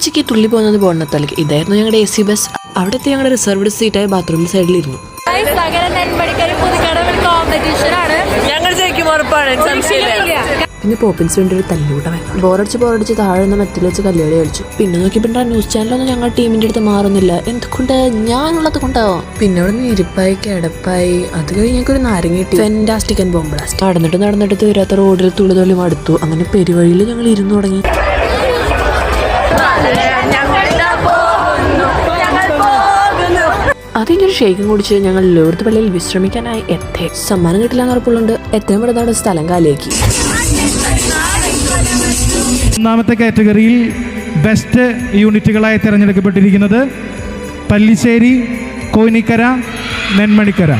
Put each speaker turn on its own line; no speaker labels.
ഉച്ചയ്ക്ക് തുള്ളി പോകുന്നത് ബോണ്ണത്തലേക്ക്. ഇതായിരുന്നു ഞങ്ങളുടെ AC ബസ്. അവിടുത്തെ ഞങ്ങളുടെ റിസർവ്ഡ് സീറ്റായ ബാത്റൂമിൽ സൈഡിലിരുന്നു. പിന്നെ പോപ്പിൻസ് വേണ്ടി ഒരു തല്ലൂട്ടവൻ ബോറടിച്ച് താഴെ നിന്ന് മെത്തിൽ വെച്ച് കല്ലുകളി കളിച്ചു. പിന്നെ നോക്കിയപ്പോൾ ന്യൂസ് ചാനലൊന്നും ഞങ്ങളുടെ ടീമിന്റെ അടുത്ത് മാറുന്നില്ല. എന്തുകൊണ്ട്? ഞാനുള്ളത് കൊണ്ടാവും. പിന്നെ അവിടെ നിന്ന് ഇരിപ്പായി കിടപ്പായി. അത് കഴിഞ്ഞ് ഞങ്ങൾക്ക് ഒരു നാരങ്ങ കിട്ടി. Fantastic and bomb blast. നടന്നിട്ട് തീരാത്ത റോഡിൽ തുള്ളി മടുത്തു. അങ്ങനെ പെരുവഴിയിൽ ഞങ്ങൾ ഇരുന്നു തുടങ്ങി. അതിനൊരു ഷേക്കും കുടിച്ച് ഞങ്ങൾ ലൂർദ് പള്ളിയിൽ വിശ്രമിക്കാനായി എത്തി. സമ്മാനം കിട്ടില്ല എന്ന് ഉറപ്പുള്ളുണ്ട്. എത്രയും പെടുന്ന സ്ഥലം കാലിയാക്കി.
ഒന്നാമത്തെ കാറ്റഗറിയിൽ ബെസ്റ്റ് യൂണിറ്റുകളായി തിരഞ്ഞെടുക്കപ്പെട്ടിരിക്കുന്നത് പല്ലിശ്ശേരി, കോയിനിക്കര, നെന്മണിക്കര.